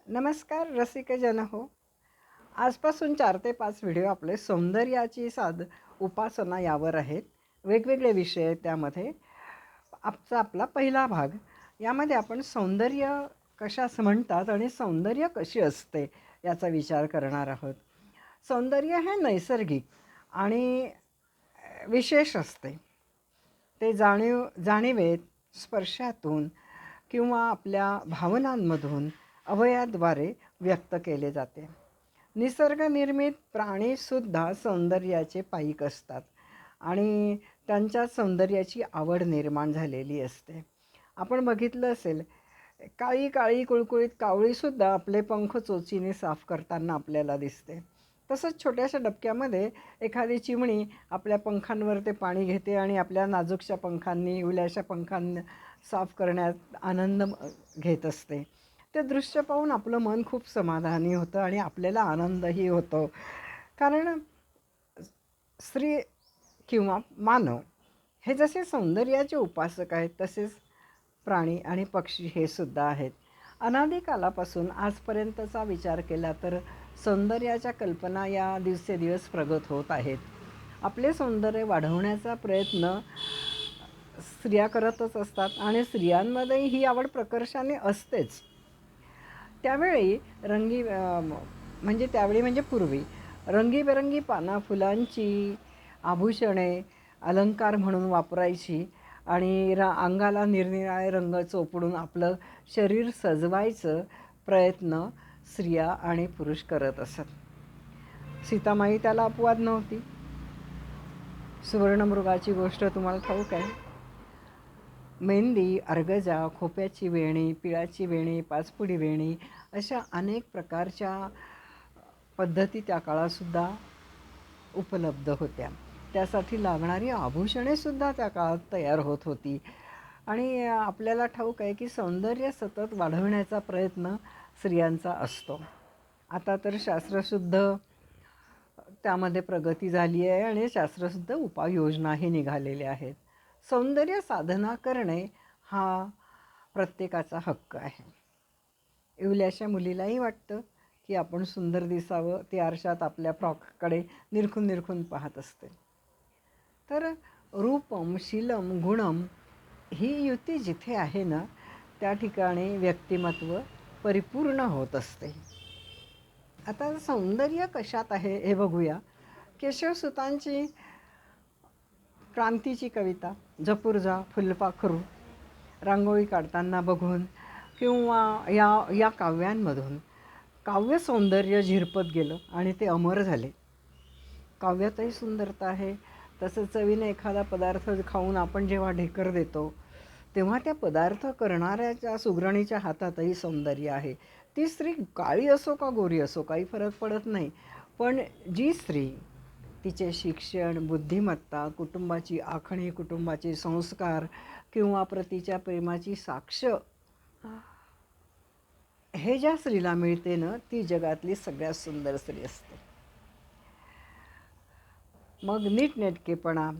नमस्कार रसिकजन हो. आजपासून 4 ते 5 व्हिडिओ आपले सौंदर्याची उपासना यावर आहेत. वेगवेगळे विषय आहेत त्यामध्ये. आपला पहिला भाग यामध्ये आपण सौंदर्य कशास म्हणतात आणि सौंदर्य कशी असते याचा विचार करणार आहोत. सौंदर्य हे नैसर्गिक आणि विशेष असते. ते जाणीवेत, स्पर्शातून किंवा आपल्या भावनांमधून अवयवाद्वारे व्यक्त केले जाते. निसर्गनिर्मित प्राणीसुद्धा सौंदर्याचे पाईक असतात आणि त्यांच्या सौंदर्याची आवड निर्माण झालेली असते. आपण बघितलं असेल, काळी काळी कुळकुळीत कावळीसुद्धा आपले पंख चोचीने साफ करताना आपल्याला दिसते. तसंच छोट्याशा डबक्यामध्ये एखादी चिमणी आपल्या पंखांवर ते पाणी घेते आणि आपल्या नाजूकशा पंखांनी, इवल्याशा पंखांनी साफ करण्यात आनंद घेत असते. ते दृश्य पाहून आपलं मन खूप समाधानी होतं आणि आपल्याला आनंदही होतो. कारण स्त्री किंवा मानव हे जसे सौंदर्याचे उपासक आहेत, तसेच प्राणी आणि पक्षी हे सुद्धा आहेत. अनादी कालापासून आजपर्यंतचा विचार केला तर सौंदर्याच्या कल्पना या दिवसेदिवस प्रगत होत आहेत. आपले सौंदर्य वाढवण्याचा प्रयत्न स्त्रिया करतच असतात आणि स्त्रियांमध्येही ही आवड प्रकर्षाने असतेच. त्यावेळी म्हणजे पूर्वी रंगीबेरंगी पाना फुलांची आभूषणे अलंकार म्हणून वापरायची आणि अंगाला निरनिराळे रंग चोपडून आपलं शरीर सजवायचं प्रयत्न स्त्रिया आणि पुरुष करत असत. सीतामाई त्याला अपवाद नव्हती. सुवर्णमृगाची गोष्ट तुम्हाला ठाऊक आहे. मेहंदी, अर्गजा, खोप्याची वेणी, पिळाची वेणी, पाचपुडी वेणी अशा अनेक प्रकारच्या पद्धती त्या काळातसुद्धा उपलब्ध होत्या. त्यासाठी लागणारी आभूषणेसुद्धा त्या काळात तयार होत होती. आणि आपल्याला ठाऊक आहे की सौंदर्य सतत वाढवण्याचा प्रयत्न स्त्रियांचा असतो. आता तर शास्त्रशुद्ध त्यामध्ये प्रगती झाली आहे आणि शास्त्रशुद्ध उपाययोजनाही निघालेल्या आहेत. सौंदर्य साधना करणे हा प्रत्येकाचा हक्क आहे. इवल्याशा मुलीलाही वाटतं की आपण सुंदर दिसावं. ती आरशात आपल्या फ्रॉककडे निरखून निरखून पाहत असते. तर रूपम शीलम गुणम ही युती जिथे आहे ना, त्या ठिकाणी व्यक्तिमत्व परिपूर्ण होत असते. आता सौंदर्य कशात आहे हे बघूया. केशवसुतांची क्रांतीची कविता जपूर जा फुलपाखरू रांगोळी काढताना बघून किंवा या काव्यांमधून काव्य सौंदर्य झिरपत गेलं आणि ते अमर झाले. काव्यातही सुंदरता आहे. तसंच चवीने एखादा पदार्थ खाऊन आपण जेव्हा ढेकर देतो तेव्हा त्या पदार्थ करणाऱ्याच्या सुगरणीच्या हातातही सौंदर्य आहे. ती स्त्री काळी असो का गोरी असो काही फरक पडत नाही. पण जी स्त्री तिचे शिक्षण, बुद्धिमत्ता, कुटुंबाची आखणी, कुटुंबाचे संस्कार किंवा पतीच्या प्रेमाची साक्ष हे ज्या स्त्रीला मिळते ना, ती जगातली सगळ्यात सुंदर स्त्री असते. मग नीटनेटकेपणा,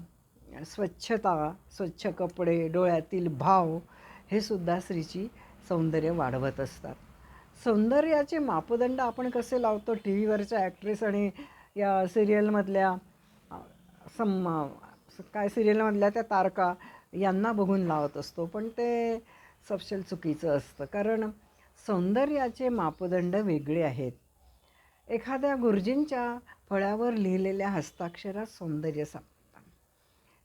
स्वच्छता, स्वच्छ कपडे, डोळ्यातील भाव हे सुद्धा स्त्रीची सौंदर्य वाढवत असतात. सौंदर्याचे मापदंड आपण कसे लावतो? टी व्हीवरच्या ॲक्ट्रेस आणि या सिरियलमधल्या सिरियलमधल्या त्या तारका यांना बघून लावत असतो. पण ते सपशेल चुकीचं असतं. कारण सौंदर्याचे मापदंड वेगळे आहेत. एखाद्या गुरुजींच्या फळ्यावर लिहिलेल्या हस्ताक्षरात सौंदर्य सापडतं.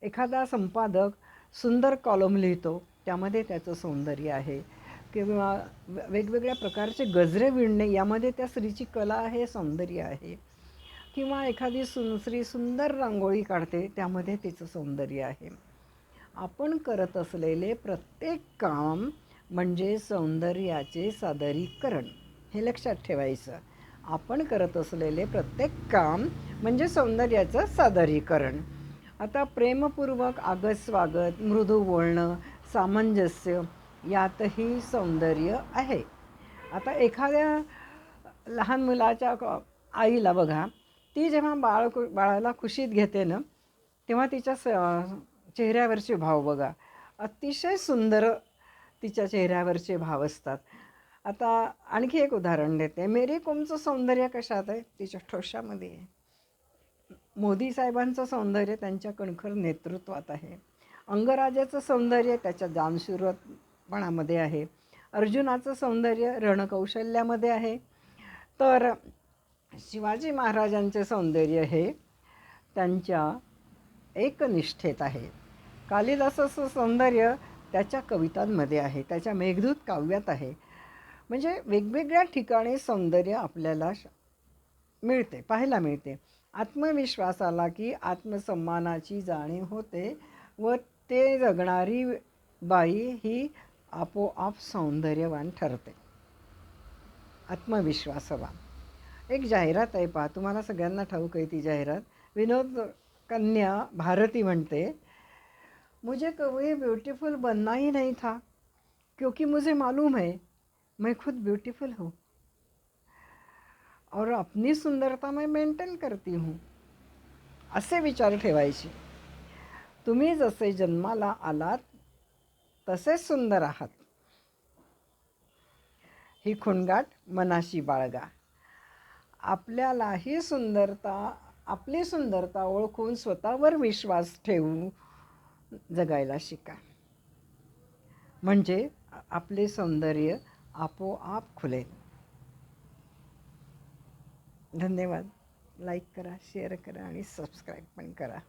एखादा संपादक सुंदर कॉलम लिहितो, त्यामध्ये त्याचं सौंदर्य आहे. किंवा वेगवेगळ्या प्रकारचे गजरे विणणे यामध्ये त्या स्त्रीची कला आहे, सौंदर्य आहे. किंवा एखादी स्त्री सुंदर रांगोळी काढते, त्यामध्ये तिचं सौंदर्य आहे. आपण करत असलेले प्रत्येक काम म्हणजे सौंदर्याचे सादरीकरण, हे लक्षात ठेवायचं. आपण करत असलेले प्रत्येक काम म्हणजे सौंदर्याचं सादरीकरण. आता प्रेमपूर्वक आगत स्वागत, मृदू बोलणं, सामंजस्य यातही सौंदर्य आहे. आता एखाद्या लहान मुलाच्या आईला बघा, ती जेव्हा बाळाला कुशीत घेते ना, तेव्हा तिच्या चेहऱ्यावरचे भाव बघा, अतिशय सुंदर तिच्या चेहऱ्यावरचे भाव असतात. आता आणखी एक उदाहरण देते. मेरी कोमचं सौंदर्य कशात आहे? तिच्या ठोशामध्ये आहे. मोदी साहेबांचं सौंदर्य त्यांच्या कणखर नेतृत्वात आहे. अंगराजाचं सौंदर्य त्याच्या जाणशूरपणामध्ये आहे. अर्जुनाचं सौंदर्य रणकौशल्यामध्ये आहे. तर शिवाजी महाराजांचे सौंदर्य हे त्यांच्या एकनिष्ठेत आहे. कालिदासाचं सौंदर्य त्याच्या कवितांमध्ये आहे, त्याच्या मेघदूत काव्यात आहे. म्हणजे वेगवेगळ्या ठिकाणी सौंदर्य आपल्याला मिळते, पाहायला मिळते. आत्मविश्वास आला की आत्मसन्मानाची जाणीव होते व ते जगणारी बाई ही आपोआप सौंदर्यवान ठरते. आत्मविश्वास हवा. एक जाहिरात आहे पहा, तुम्हाला सगळ्यांना ठाऊक आहे ती जाहिरात. विनोद कन्या भारती म्हणते, मुझे कभी ब्यूटीफुल बनना ही नहीं था क्योंकि मुझे मालूम है मैं खुद ब्यूटीफुल हूँ और अपनी सुंदरता मैं मेंटेन करती हूँ. असे विचार ठेवायचे. तुम्ही जसे जन्माला आलात तसेच सुंदर आहात, ही खुणगाठ मनाशी बाळगा. आपली सुंदरता ओळखून स्वतःवर विश्वास ठेवून जगायला शिका. म्हणजे आपले सौंदर्य आपोआप खुलेल. धन्यवाद. लाईक करा, शेअर करा आणि सबस्क्राईब पण करा.